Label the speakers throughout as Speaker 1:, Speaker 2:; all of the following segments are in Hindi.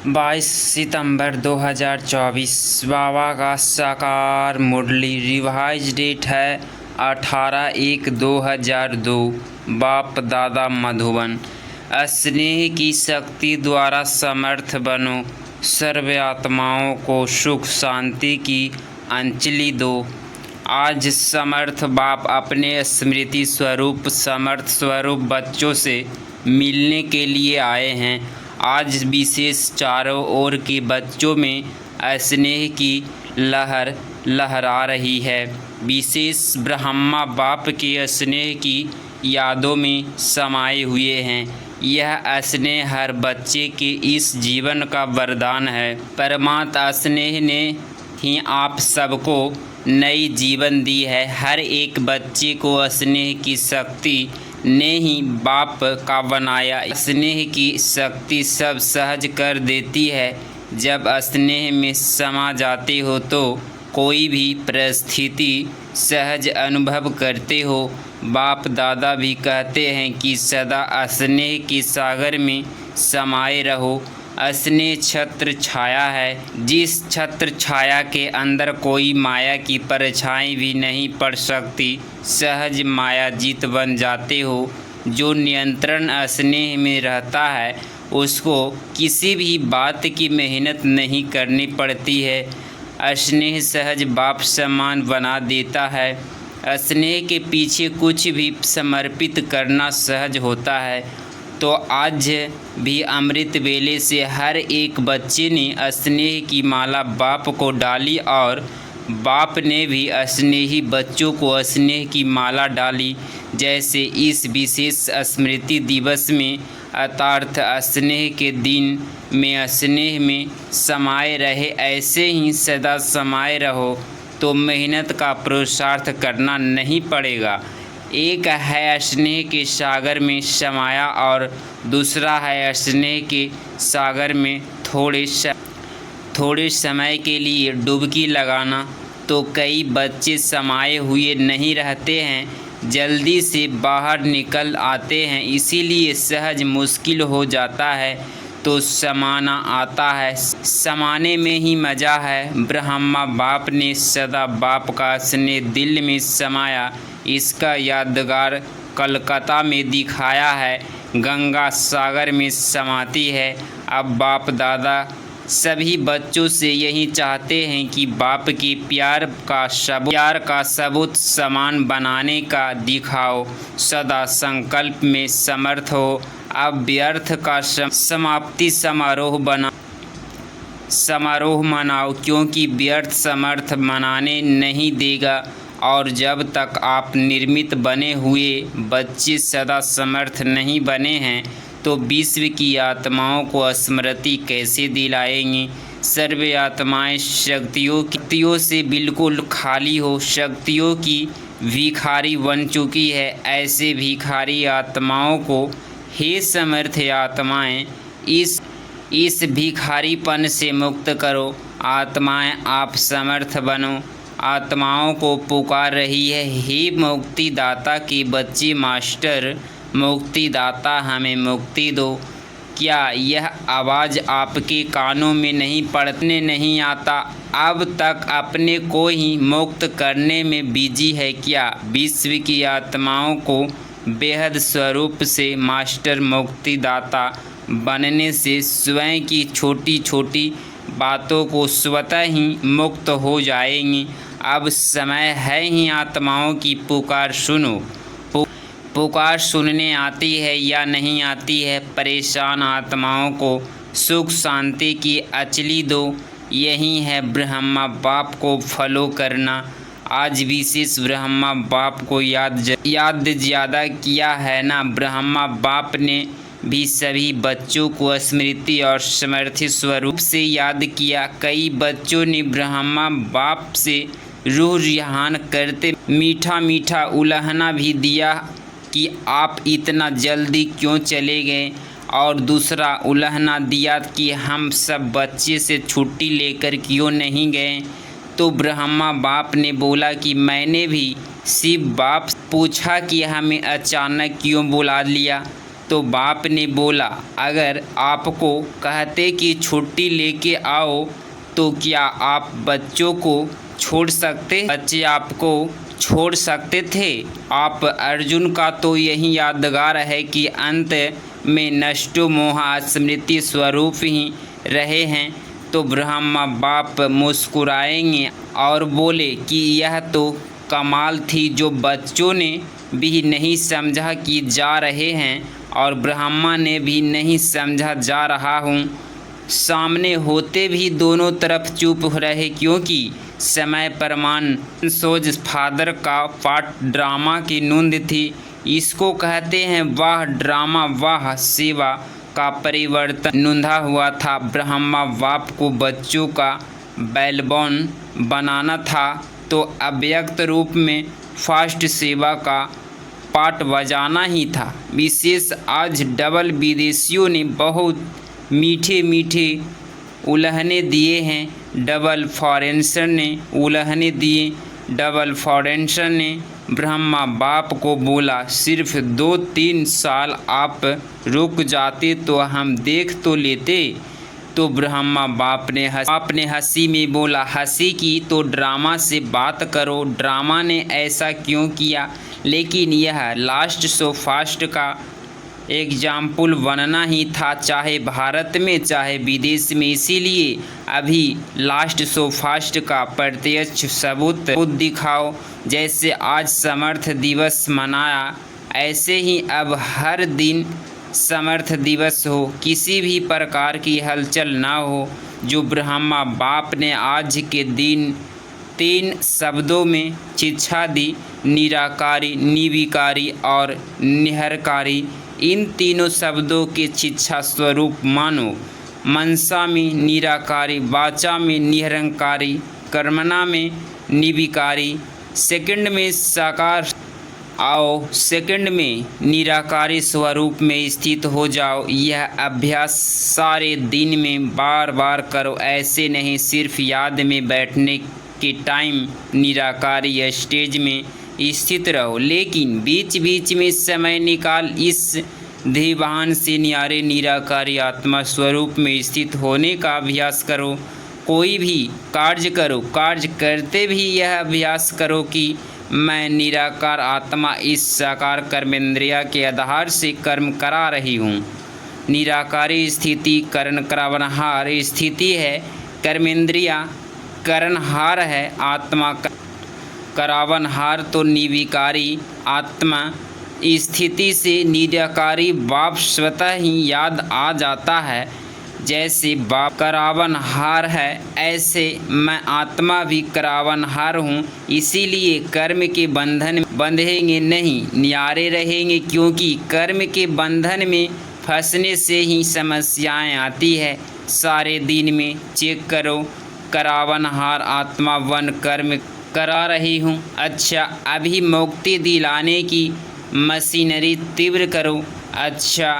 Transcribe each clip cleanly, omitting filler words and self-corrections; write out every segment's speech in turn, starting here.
Speaker 1: 22 सितंबर 2024। बाबा का साकार मुरली। रिवाइज डेट है 18/1/2002। बाप दादा मधुबन। स्नेह की शक्ति द्वारा समर्थ बनो, सर्व आत्माओं को सुख शांति की अंजलि दो। आज समर्थ बाप अपने स्मृति स्वरूप समर्थ स्वरूप बच्चों से मिलने के लिए आए हैं। आज विशेष चारों ओर के बच्चों में स्नेह की लहर लहरा रही है। विशेष ब्रह्मा बाप के स्नेह की यादों में समाये हुए हैं। यह स्नेह हर बच्चे के इस जीवन का वरदान है। परमात्मा स्नेह ने ही आप सबको नई जीवन दी है। हर एक बच्चे को स्नेह की शक्ति ने ही बाप का बनाया। स्नेह की शक्ति सब सहज कर देती है। जब स्नेह में समा जाते हो तो कोई भी परिस्थिति सहज अनुभव करते हो। बाप दादा भी कहते हैं कि सदा स्नेह के सागर में समाये रहो। स्नेह छत्र छाया है, जिस छत्र छाया के अंदर कोई माया की परछाई भी नहीं पड़ सकती। सहज माया जीत बन जाते हो। जो नियंत्रण स्नेह में रहता है उसको किसी भी बात की मेहनत नहीं करनी पड़ती है। स्नेह सहज बाप समान बना देता है। स्नेह के पीछे कुछ भी समर्पित करना सहज होता है। तो आज भी अमृत वेले से हर एक बच्चे ने स्नेह की माला बाप को डाली और बाप ने भी स्नेही बच्चों को स्नेह की माला डाली। जैसे इस विशेष स्मृति दिवस में अर्थात स्नेह के दिन में स्नेह में समाये रहे, ऐसे ही सदा समाये रहो तो मेहनत का पुरुषार्थ करना नहीं पड़ेगा। एक है स्नेह के सागर में समाया और दूसरा है स्नेह के सागर में थोड़े समय के लिए डुबकी लगाना। तो कई बच्चे समाये हुए नहीं रहते हैं, जल्दी से बाहर निकल आते हैं, इसीलिए सहज मुश्किल हो जाता है तो समाना आता है। समाने में ही मज़ा है। ब्रह्मा बाप ने सदा बाप का स्नेह दिल में समाया। इसका यादगार कलकत्ता में दिखाया है। गंगा सागर में समाती है। अब बाप दादा सभी बच्चों से यही चाहते हैं कि बाप के प्यार का सबूत समान बनाने का दिखाओ। सदा संकल्प में समर्थ हो। अब व्यर्थ का समाप्ति समारोह मनाओ, क्योंकि व्यर्थ समर्थ मनाने नहीं देगा। और जब तक आप निर्मित बने हुए बच्चे सदा समर्थ नहीं बने हैं तो विश्व की आत्माओं को स्मृति कैसे दिलाएंगे। सर्व आत्माएं शक्तियों से बिल्कुल खाली हो, शक्तियों की भिखारी बन चुकी है। ऐसे भिखारी आत्माओं को हे समर्थ आत्माएं इस भिखारीपन से मुक्त करो। आत्माएं आप समर्थ बनो। आत्माओं को पुकार रही है, हे मुक्तिदाता के बच्चे मास्टर, मुक्तिदाता हमें मुक्ति दो। क्या यह आवाज़ आपके कानों में नहीं आता? अब तक अपने को ही मुक्त करने में बिजी है क्या? विश्व की आत्माओं को बेहद स्वरूप से मास्टर मुक्तिदाता बनने से स्वयं की छोटी छोटी बातों को स्वतः ही मुक्त हो जाएंगी। अब समय है ही आत्माओं की पुकार सुनो। पुकार सुनने आती है या नहीं आती है? परेशान आत्माओं को सुख शांति की अंजलि दो। यही है ब्रह्मा बाप को फॉलो करना। आज विशेष ब्रह्मा बाप को याद ज़्यादा किया है ना। ब्रह्मा बाप ने भी सभी बच्चों को स्मृति और समर्थ स्वरूप से याद किया। कई बच्चों ने ब्रह्मा बाप से रूह रिहान करते मीठा मीठा उल्हाना भी दिया कि आप इतना जल्दी क्यों चले गए, और दूसरा उल्हाना दिया कि हम सब बच्चे से छुट्टी लेकर क्यों नहीं गए। तो ब्रह्मा बाप ने बोला कि मैंने भी शिव बाप पूछा कि हमें अचानक क्यों बुला लिया। तो बाप ने बोला, अगर आपको कहते कि छुट्टी लेके आओ तो क्या आप बच्चों को छोड़ सकते? बच्चे आपको छोड़ सकते थे? आप अर्जुन का तो यही यादगार है कि अंत में नष्टो मोह स्मृति स्वरूप ही रहे हैं। तो ब्रह्मा बाप मुस्कुराएंगे और बोले कि यह तो कमाल थी जो बच्चों ने भी नहीं समझा कि जा रहे हैं और ब्रह्मा ने भी नहीं समझा जा रहा हूँ। सामने होते भी दोनों तरफ चुप रहे, क्योंकि समय प्रमाण सोज फादर का पाठ ड्रामा की नूंद थी। इसको कहते हैं वाह ड्रामा वाह सेवा का परिवर्तन नूंधा हुआ था। ब्रह्मा बाप को बच्चों का बैलबॉन बनाना था तो अव्यक्त रूप में फास्ट सेवा का पाठ बजाना ही था। विशेष आज डबल विदेशियों ने बहुत मीठे मीठे उल्हने दिए हैं। डबल फॉरेनर ने उल्हने दिए। डबल फॉरेनर ने ब्रह्मा बाप को बोला, सिर्फ 2-3 साल आप रुक जाते तो हम देख तो लेते। तो ब्रह्मा बाप ने हंसी में बोला, हंसी की तो ड्रामा से बात करो, ड्रामा ने ऐसा क्यों किया? लेकिन यह लास्ट सो फास्ट का एग्जाम्पल बनना ही था, चाहे भारत में चाहे विदेश में। इसीलिए अभी लास्ट सो फास्ट का प्रत्यक्ष सबूत दिखाओ। जैसे आज समर्थ दिवस मनाया, ऐसे ही अब हर दिन समर्थ दिवस हो, किसी भी प्रकार की हलचल ना हो। जो ब्रह्मा बाप ने आज के दिन 3 शब्दों में शिक्षा दी, निराकारी, निर्विकारी और निहरकारी। इन तीनों शब्दों के शिक्षा स्वरूप मानो मनसा में निराकारी, वाचा में निरंकारी, कर्मणा में निर्विकारी, सेकंड में साकार आओ, सेकंड में निराकारी स्वरूप में स्थित हो जाओ। यह अभ्यास सारे दिन में बार बार करो, ऐसे नहीं सिर्फ याद में बैठने के टाइम निराकारी स्टेज में स्थित रहो, लेकिन बीच बीच में समय निकाल इस ध्येयवान से न्यारे निराकारी आत्मा स्वरूप में स्थित होने का अभ्यास करो। कोई भी कार्य करो, कार्य करते भी यह अभ्यास करो कि मैं निराकार आत्मा इस साकार कर्मेंद्रिया के आधार से कर्म करा रही हूँ। निराकारी स्थिति करण करावनहार स्थिति है, कर्मेंद्रिया करणहार है, आत्मा करावनहार। तो निर्विकारी आत्मा स्थिति से निराकारी बाप स्वतः ही याद आ जाता है। जैसे बाप करावनहार है, ऐसे मैं आत्मा भी करावनहार हूँ। इसीलिए कर्म के बंधन बंधेंगे नहीं, न्यारे रहेंगे, क्योंकि कर्म के बंधन में फंसने से ही समस्याएं आती है। सारे दिन में चेक करो, करावनहार आत्मा वन कर्म करा रही हूँ। अच्छा, अभी मुक्ति दिलाने की मशीनरी तीव्र करो। अच्छा,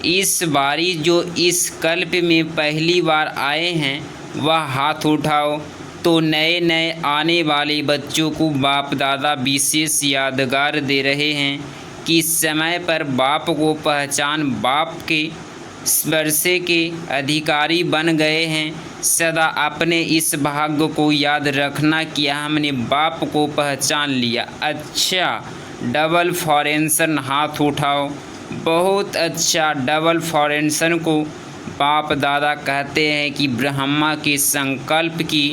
Speaker 1: इस बारी जो इस कल्प में पहली बार आए हैं वह हाथ उठाओ। तो नए नए आने वाले बच्चों को बाप दादा विशेष यादगार दे रहे हैं कि समय पर बाप को पहचान, बाप के स्पर्शे के अधिकारी बन गए हैं। सदा अपने इस भाग्य को याद रखना कि हमने बाप को पहचान लिया। अच्छा, डबल फॉरेंसन हाथ उठाओ। बहुत अच्छा, डबल फॉरेंसन को बाप दादा कहते हैं कि ब्रह्मा के संकल्प की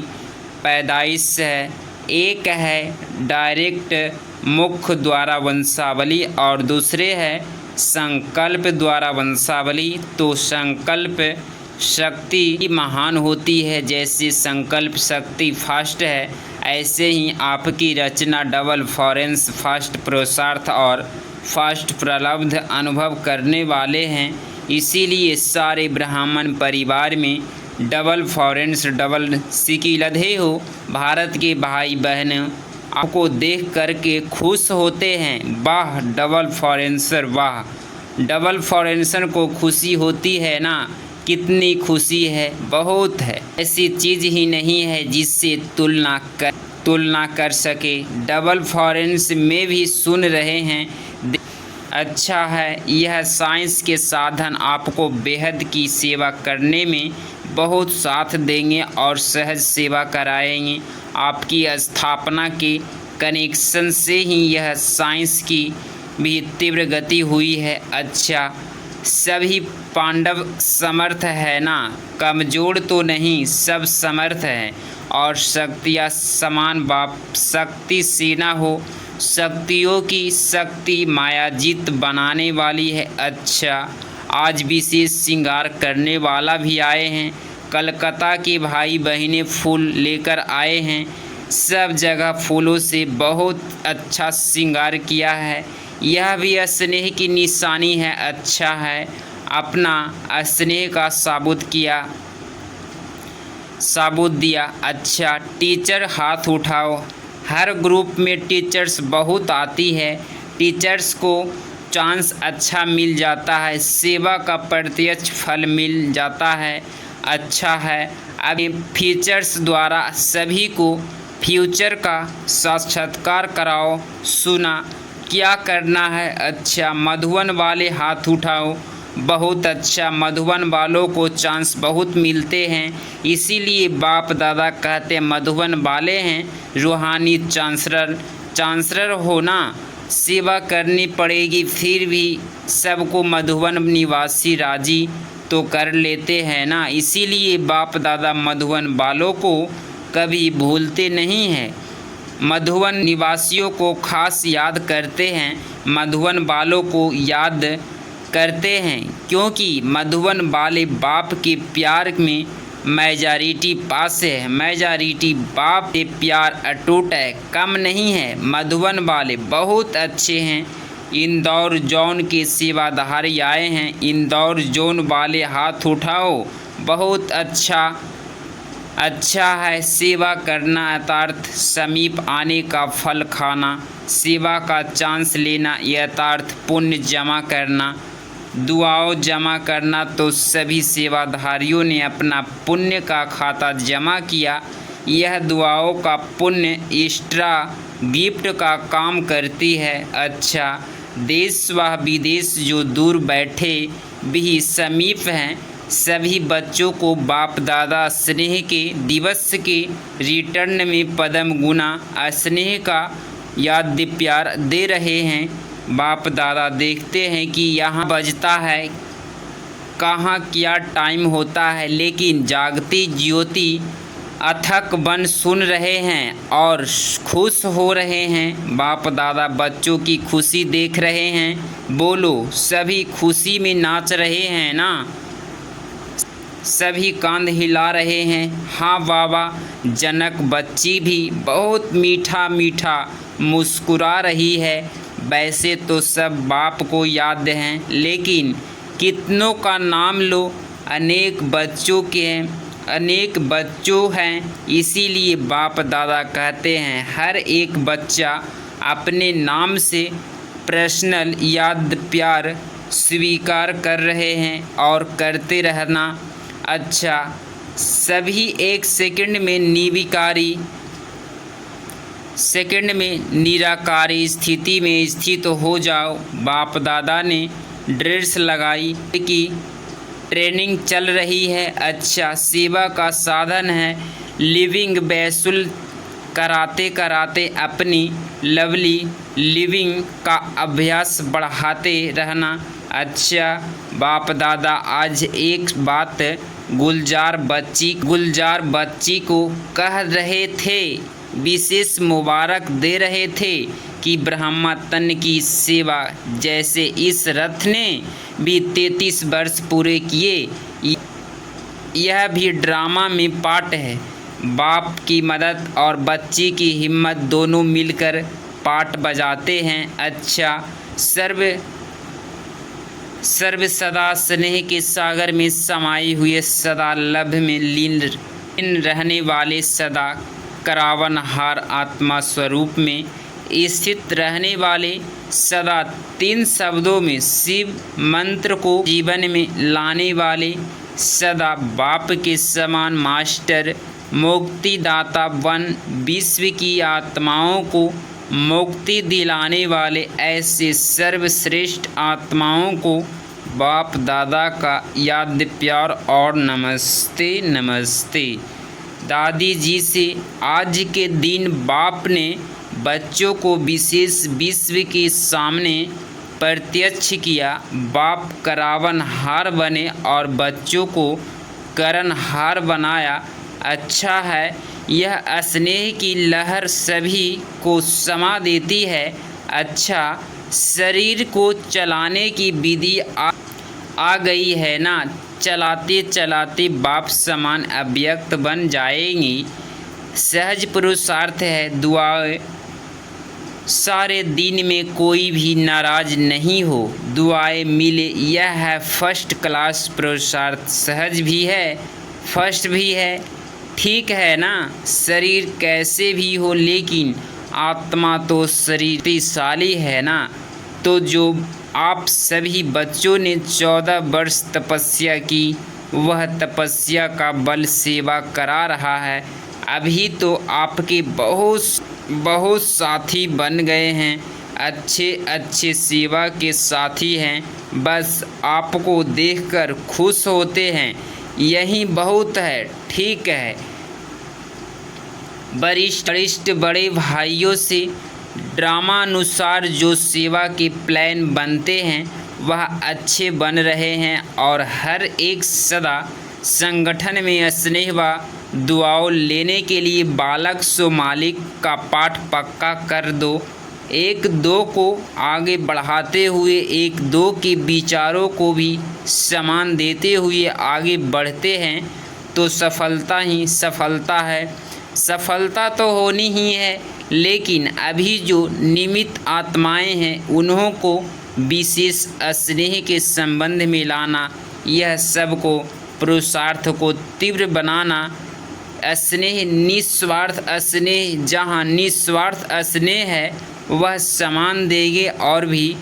Speaker 1: पैदाइश है। एक है डायरेक्ट मुख द्वारा वंशावली और दूसरे है संकल्प द्वारा वंशावली। तो संकल्प शक्ति महान होती है, जैसे संकल्प शक्ति फास्ट है, ऐसे ही आपकी रचना डबल फॉरेंस फास्ट पुरुषार्थ और फास्ट प्रलब्ध अनुभव करने वाले हैं। इसीलिए सारे ब्राह्मण परिवार में डबल फॉरेंस डबल सिकिलधे हो। भारत के भाई बहन आपको देख करके खुश होते हैं। वाह डबल फॉरेंसर, वाह डबल फॉरेंसर को खुशी होती है ना, कितनी खुशी है, बहुत है। ऐसी चीज़ ही नहीं है जिससे तुलना कर सके। डबल फॉरेंस में भी सुन रहे हैं। अच्छा है। यह साइंस के साधन आपको बेहद की सेवा करने में बहुत साथ देंगे और सहज सेवा कराएंगे। आपकी स्थापना के कनेक्शन से ही यह साइंस की भी तीव्र गति हुई है। अच्छा, सभी पांडव समर्थ है ना? कमजोर तो नहीं, सब समर्थ है और शक्तियाँ समान बाप शक्ति सेना हो। शक्तियों की शक्ति मायाजीत बनाने वाली है। अच्छा, आज विशेष श्रृंगार करने वाला भी आए हैं। कलकत्ता के भाई बहनें फूल लेकर आए हैं। सब जगह फूलों से बहुत अच्छा श्रृंगार किया है। यह भी स्नेह की निशानी है। अच्छा है, अपना स्नेह का साबुत दिया। अच्छा, टीचर हाथ उठाओ। हर ग्रुप में टीचर्स बहुत आती है। टीचर्स को चांस अच्छा मिल जाता है, सेवा का प्रत्यक्ष फल मिल जाता है। अच्छा है, अभी फीचर्स द्वारा सभी को फ्यूचर का साक्षात्कार कराओ। सुना क्या करना है? अच्छा, मधुबन वाले हाथ उठाओ। बहुत अच्छा, मधुबन वालों को चांस बहुत मिलते हैं, इसीलिए बाप दादा कहते मधुबन वाले हैं रूहानी चांसलर होना। सेवा करनी पड़ेगी, फिर भी सबको मधुबन निवासी राजी तो कर लेते हैं ना। इसीलिए बाप दादा मधुबन वालों को कभी भूलते नहीं हैं, मधुबन निवासियों को खास याद करते हैं, मधुबन वालों को याद करते हैं, क्योंकि मधुबन वाले बाप के प्यार में मेजॉरिटी पास है। मेजॉरिटी बाप के प्यार अटूट है, कम नहीं है। मधुबन वाले बहुत अच्छे हैं। इंदौर जोन के सेवाधारी आए हैं। इंदौर जोन वाले हाथ उठाओ। बहुत अच्छा है, सेवा करना यथार्थ समीप आने का फल खाना, सेवा का चांस लेना यथार्थ पुण्य जमा करना, दुआओं जमा करना। तो सभी सेवाधारियों ने अपना पुण्य का खाता जमा किया। यह दुआओं का पुण्य एक्स्ट्रा गिफ्ट का काम करती है। अच्छा, देश व विदेश जो दूर बैठे भी समीप हैं, सभी बच्चों को बाप दादा स्नेह के दिवस के रिटर्न में पद्म गुना स्नेह का याद प्यार दे रहे हैं। बाप दादा देखते हैं कि यहाँ बजता है, कहाँ क्या टाइम होता है, लेकिन जागती ज्योति अथक बन सुन रहे हैं और खुश हो रहे हैं। बाप दादा बच्चों की खुशी देख रहे हैं। बोलो, सभी खुशी में नाच रहे हैं ना? सभी कांध हिला रहे हैं। हाँ बाबा। जनक बच्ची भी बहुत मीठा मीठा मुस्कुरा रही है। वैसे तो सब बाप को याद हैं, लेकिन कितनों का नाम लो, अनेक बच्चों हैं, इसीलिए बाप दादा कहते हैं हर एक बच्चा अपने नाम से पर्सनल याद प्यार स्वीकार कर रहे हैं और करते रहना। अच्छा, सभी एक सेकंड में निराकारी स्थिति में स्थित हो जाओ। बाप दादा ने ड्रेस लगाई कि ट्रेनिंग चल रही है। अच्छा, सेवा का साधन है। लिविंग वैसुल कराते कराते अपनी लवली लिविंग का अभ्यास बढ़ाते रहना। अच्छा, बाप दादा आज एक बात गुलजार बच्ची को कह रहे थे, विशेष मुबारक दे रहे थे कि ब्रह्मा तन की सेवा जैसे इस रथ ने भी 33 वर्ष पूरे किए। यह भी ड्रामा में पार्ट है। बाप की मदद और बच्ची की हिम्मत दोनों मिलकर पार्ट बजाते हैं। अच्छा, सर्व सदा स्नेह के सागर में समाये हुए, सदा लभ में लीन रहने वाले, सदा करावनहार आत्मा स्वरूप में स्थित रहने वाले, सदा 3 शब्दों में शिव मंत्र को जीवन में लाने वाले, सदा बाप के समान मास्टर मुक्तिदाता वन विश्व की आत्माओं को मुक्ति दिलाने वाले ऐसे सर्वश्रेष्ठ आत्माओं को बाप दादा का याद प्यार और नमस्ते नमस्ते। दादी जी से आज के दिन बाप ने बच्चों को विशेष विश्व के सामने प्रत्यक्ष किया। बाप करावनहार बने और बच्चों को करनहार बनाया। अच्छा है, यह स्नेह की लहर सभी को समा देती है। अच्छा, शरीर को चलाने की विधि आ गई है ना। चलाते चलाते बाप समान अव्यक्त बन जाएंगी। सहज पुरुषार्थ है। दुआएं सारे दिन में कोई भी नाराज नहीं हो, दुआएं मिले, यह है फर्स्ट क्लास पुरुषार्थ। सहज भी है, फर्स्ट भी है, ठीक है ना। शरीर कैसे भी हो लेकिन आत्मा तो शरीरशाली है ना। तो जो आप सभी बच्चों ने 14 वर्ष तपस्या की, वह तपस्या का बल सेवा करा रहा है। अभी तो आपके बहुत साथी बन गए हैं, अच्छे अच्छे सेवा के साथी हैं। बस आपको देखकर खुश होते हैं, यही बहुत है। ठीक है, वरिष्ठ बड़े भाइयों से ड्रामानुसार जो सेवा के प्लान बनते हैं वह अच्छे बन रहे हैं और हर एक सदा संगठन में स्नेह व दुआओं लेने के लिए बालक सो मालिक का पाठ पक्का कर दो। एक दो को आगे बढ़ाते हुए एक दो के विचारों को भी सम्मान देते हुए आगे बढ़ते हैं तो सफलता ही सफलता है। सफलता तो होनी ही है, लेकिन अभी जो निमित्त आत्माएं हैं उन्हों को विशेष स्नेह के संबंध में लाना, यह सबको पुरुषार्थ को तीव्र बनाना। स्नेह निस्वार्थ स्नेह, जहाँ निस्वार्थ स्नेह है वह समान देंगे और भी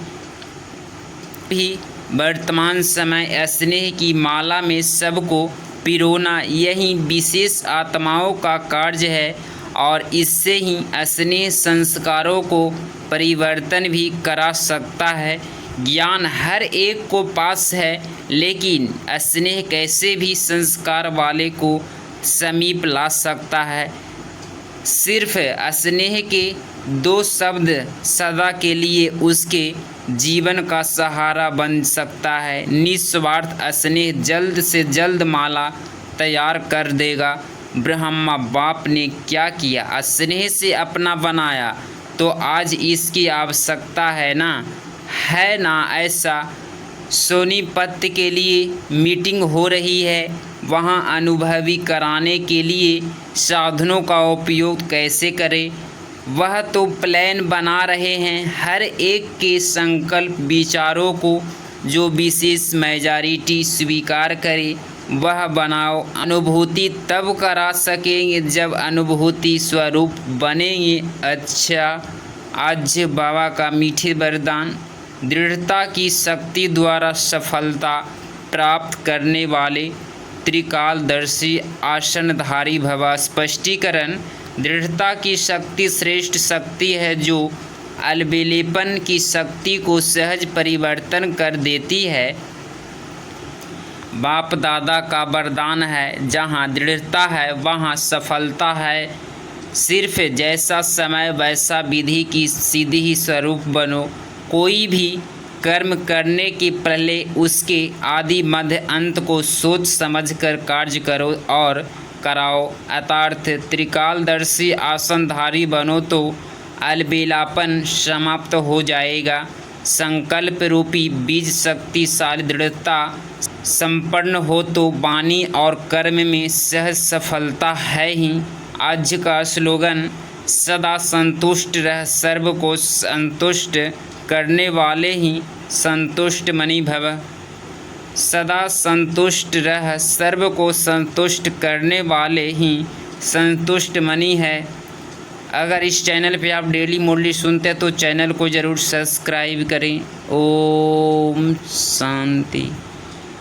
Speaker 1: वर्तमान समय स्नेह की माला में सबको पिरोना यही विशेष आत्माओं का कार्य है और इससे ही स्नेह संस्कारों को परिवर्तन भी करा सकता है। ज्ञान हर एक को पास है, लेकिन स्नेह कैसे भी संस्कार वाले को समीप ला सकता है। सिर्फ स्नेह के दो शब्द सदा के लिए उसके जीवन का सहारा बन सकता है। निस्वार्थ स्नेह जल्द से जल्द माला तैयार कर देगा। ब्रह्मा बाप ने क्या किया, स्नेह से अपना बनाया, तो आज इसकी आवश्यकता है ना ऐसा। सोनीपत के लिए मीटिंग हो रही है, वहाँ अनुभवी कराने के लिए साधनों का उपयोग कैसे करें वह तो प्लान बना रहे हैं। हर एक के संकल्प विचारों को जो विशेष मेजॉरिटी स्वीकार करे वह बनाओ। अनुभूति तब करा सकेंगे जब अनुभूति स्वरूप बनेंगे। अच्छा, आज बाबा का मीठे वरदान। दृढ़ता की शक्ति द्वारा सफलता प्राप्त करने वाले त्रिकालदर्शी आसनधारी भव। स्पष्टीकरण: दृढ़ता की शक्ति श्रेष्ठ शक्ति है जो अलबेलेपन की शक्ति को सहज परिवर्तन कर देती है। बाप दादा का वरदान है, जहाँ दृढ़ता है वहाँ सफलता है। सिर्फ जैसा समय वैसा विधि की सीधी ही स्वरूप बनो। कोई भी कर्म करने के पहले उसके आदि मध्य अंत को सोच समझकर कार्य करो और कराओ। अर्थात त्रिकालदर्शी आसनधारी बनो तो अलबेलापन समाप्त हो जाएगा। संकल्प रूपी बीज शक्तिशाली दृढ़ता संपन्न हो तो वाणी और कर्म में सहज सफलता है ही। आज का स्लोगन: सदा संतुष्ट रह, सर्व को संतुष्ट करने वाले ही संतुष्ट मणि भव। सदा संतुष्ट रह, सर्व को संतुष्ट करने वाले ही संतुष्ट मणि है। अगर इस चैनल पे आप डेली मुरली सुनते हैं तो चैनल को ज़रूर सब्सक्राइब करें। ओम शांति।